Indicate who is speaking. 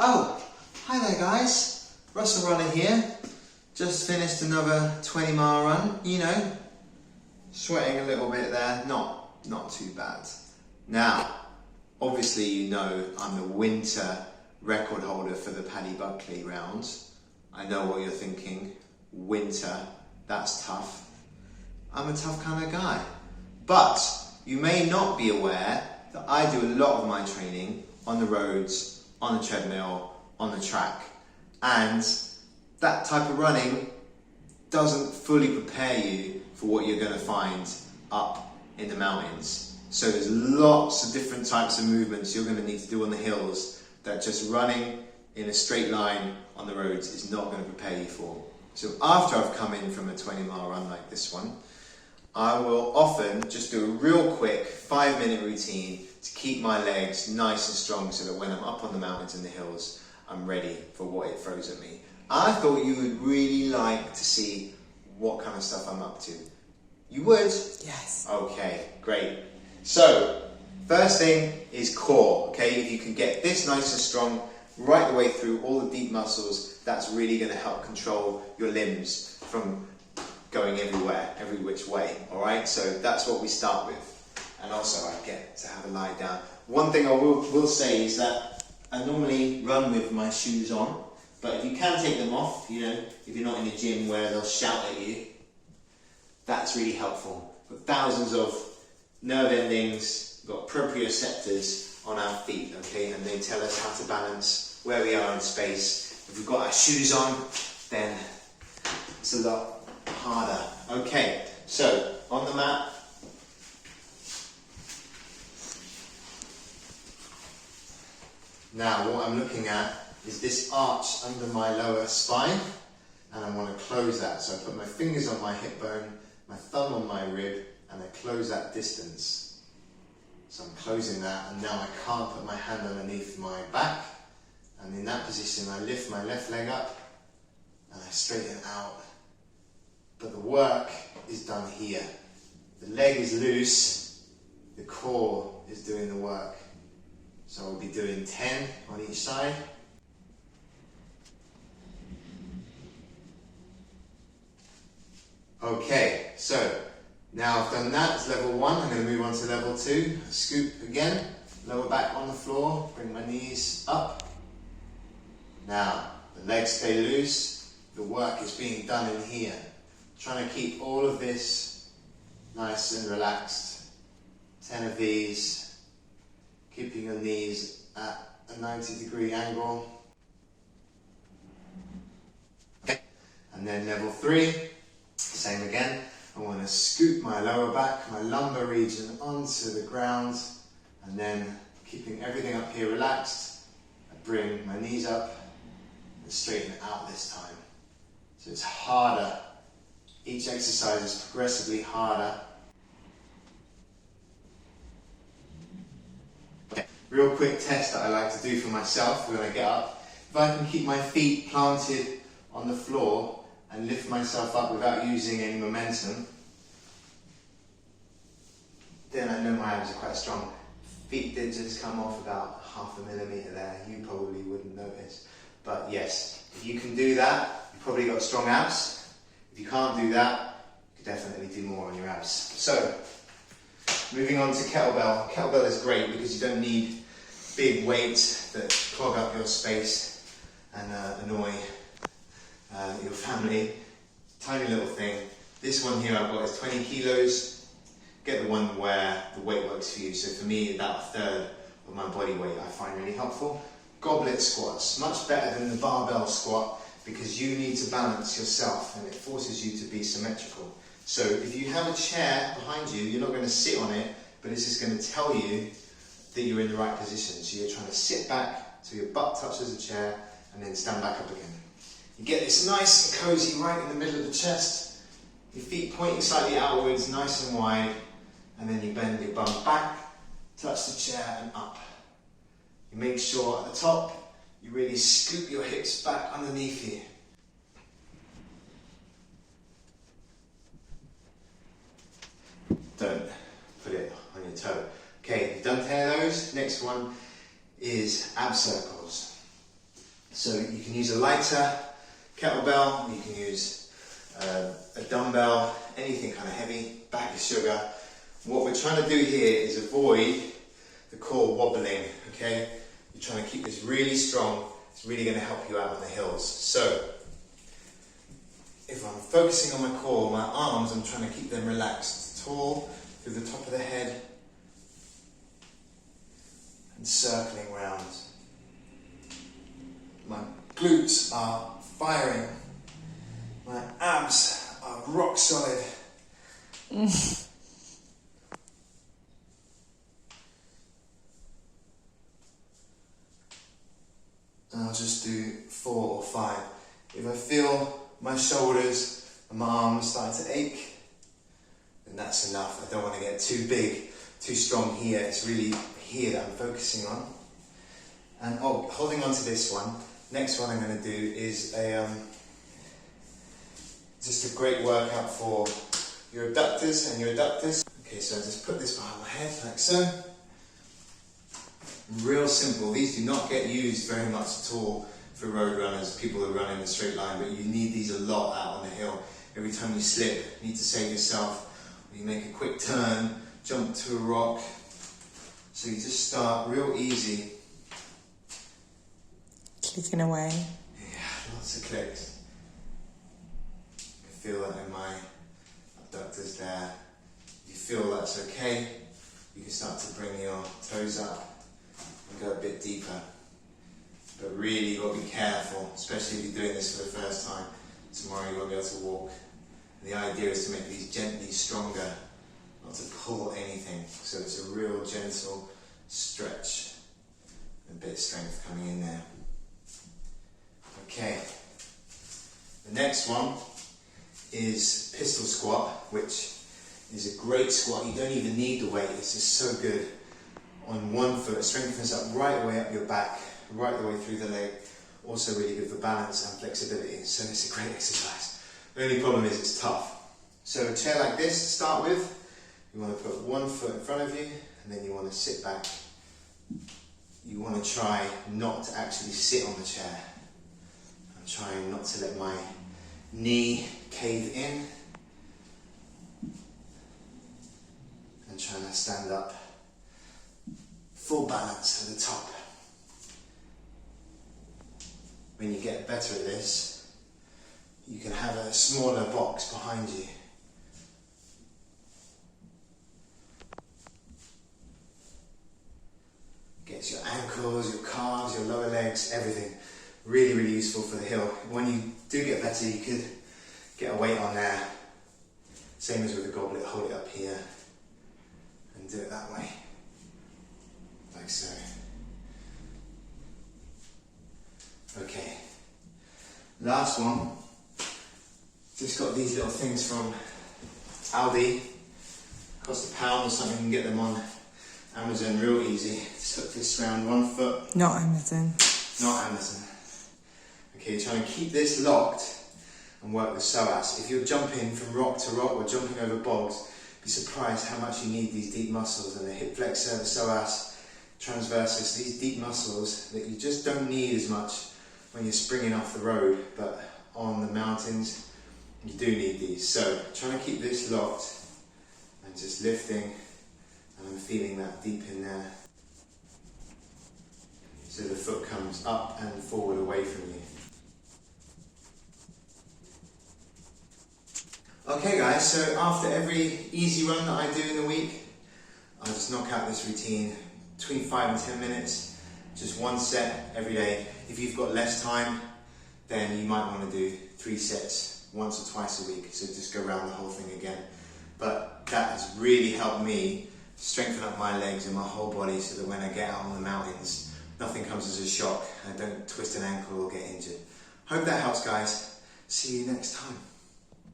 Speaker 1: Oh, hi there guys, Russell Runner here. Just finished another 20-mile run, you know, sweating a little bit there, not too bad. Now, obviously you know I'm the winter record holder for the Paddy Buckley round. I know what you're thinking, winter, that's tough. I'm a tough kind of guy. But you may not be aware that I do a lot of my training on the roads, on the treadmill, on the track, and that type of running doesn't fully prepare you for what you're going to find up in the mountains. So there's lots of different types of movements you're going to need to do on the hills that just running in a straight line on the roads is not going to prepare you for. So after I've come in from a 20-mile run like this one, I will often just do a real quick 5-minute routine to keep my legs nice and strong so that when I'm up on the mountains and the hills, I'm ready for what it throws at me. I thought you would really like to see what kind of stuff I'm up to. You would?
Speaker 2: Yes.
Speaker 1: Okay, great. So, first thing is core, okay? If you can get this nice and strong right the way through all the deep muscles, that's really going to help control your limbs from going everywhere, every which way, alright? So that's what we start with. And also I get to have a lie down. One thing I will say is that I normally run with my shoes on, but if you can take them off, you know, if you're not in a gym where they'll shout at you, that's really helpful. Got thousands of nerve endings, got proprioceptors on our feet, okay, and they tell us how to balance where we are in space. If we've got our shoes on, then it's a lot harder. Okay, so on the mat. Now what I'm looking at is this arch under my lower spine, and I want to close that. So I put my fingers on my hip bone, my thumb on my rib, and I close that distance. So I'm closing that, and now I can't put my hand underneath my back. And in that position I lift my left leg up and I straighten it out. But the work is done here. The leg is loose, the core is doing the work. So I'll be doing 10 on each side. Okay, so now I've done that, it's level 1, I'm going to move on to level 2. Scoop again, lower back on the floor, bring my knees up. Now, the legs stay loose, the work is being done in here. Trying to keep all of this nice and relaxed. 10 of these. Keeping your knees at a 90-degree angle. Okay. And then level 3, same again. I want to scoop my lower back, my lumbar region onto the ground, and then keeping everything up here relaxed, I bring my knees up and straighten it out this time. So it's harder. Each exercise is progressively harder. Okay. Real quick test that I like to do for myself when I get up. If I can keep my feet planted on the floor and lift myself up without using any momentum, then I know my abs are quite strong. Feet did just come off about 0.5 millimeter there. You probably wouldn't notice. But yes, if you can do that, you've probably got strong abs. If you can't do that, you can definitely do more on your abs. So, moving on to kettlebell. Kettlebell is great because you don't need big weights that clog up your space and annoy your family. Tiny little thing. This one here I've got is 20 kilos. Get the one where the weight works for you. So for me, about 1/3 of my body weight I find really helpful. Goblet squats, much better than the barbell squat because you need to balance yourself and it forces you to be symmetrical. So if you have a chair behind you, you're not going to sit on it, but it's just going to tell you that you're in the right position. So you're trying to sit back so your butt touches the chair and then stand back up again. You get this nice and cozy right in the middle of the chest, your feet pointing slightly outwards, nice and wide, and then you bend your bum back, touch the chair and up. You make sure at the top you really scoop your hips back underneath you. Don't put it on your toe. Okay, you've done 10 of those. Next one is ab circles. So you can use a lighter kettlebell, you can use a dumbbell, anything kind of heavy, bag of sugar. What we're trying to do here is avoid the core wobbling, okay? You're trying to keep this really strong. It's really going to help you out on the hills. So, if I'm focusing on my core, my arms, I'm trying to keep them relaxed, tall through the top of the head and circling round. My glutes are firing. My abs are rock solid. And I'll just do 4 or 5. If I feel my shoulders and my arms starting to ache, then that's enough. I don't want to get too big, too strong here. It's really here that I'm focusing on. And holding on to this one. Next one I'm going to do is just a great workout for your abductors and your adductors. Okay, so I just put this behind my head like so. Real simple. These do not get used very much at all for road runners, people who run in a straight line, but you need these a lot out on the hill. Every time you slip, you need to save yourself. When you make a quick turn, jump to a rock. So you just start real easy.
Speaker 2: Clicking away.
Speaker 1: Yeah, lots of clicks. I feel that in my abductors there. If you feel that's okay, you can start to bring your toes up and go a bit deeper. But really you've got to be careful, especially if you're doing this for the first time. Tomorrow you won't be able to walk. And the idea is to make these gently stronger, not to pull anything. So it's a real gentle stretch, a bit of strength coming in there. Okay, the next one is pistol squat, which is a great squat. You don't even need the weight, it's just so good. On one foot, strengthens up right away up your back, right the way through the leg. Also really good for balance and flexibility, so it's a great exercise. The only problem is it's tough. So a chair like this to start with, you want to put one foot in front of you and then you want to sit back. You want to try not to actually sit on the chair. I'm trying not to let my knee cave in and trying to stand up. Full balance at the top. When you get better at this, you can have a smaller box behind you. Gets your ankles, your calves, your lower legs, everything. Really, really useful for the hill. When you do get better, you could get a weight on there. Same as with the goblet, hold it up here and do it that way. Like so. Okay, last one. Just got these little things from Aldi. Cost £1 or something. You can get them on Amazon real easy. Just hook this around one foot.
Speaker 2: Not Amazon.
Speaker 1: Not Amazon. Okay, you're trying to keep this locked and work the psoas. If you're jumping from rock to rock or jumping over bogs, be surprised how much you need these deep muscles and the hip flexor, the psoas, transversus, these deep muscles that you just don't need as much when you're springing off the road, but on the mountains you do need these. So trying to keep this locked and just lifting, and I'm feeling that deep in there. So the foot comes up and forward away from you. Okay guys, so after every easy run that I do in the week, I'll just knock out this routine between 5 and 10 minutes, just one set every day. If you've got less time, then you might want to do 3 sets once or twice a week, so just go around the whole thing again. But that has really helped me strengthen up my legs and my whole body so that when I get out on the mountains, nothing comes as a shock. I don't twist an ankle or get injured. Hope that helps guys. See you next time.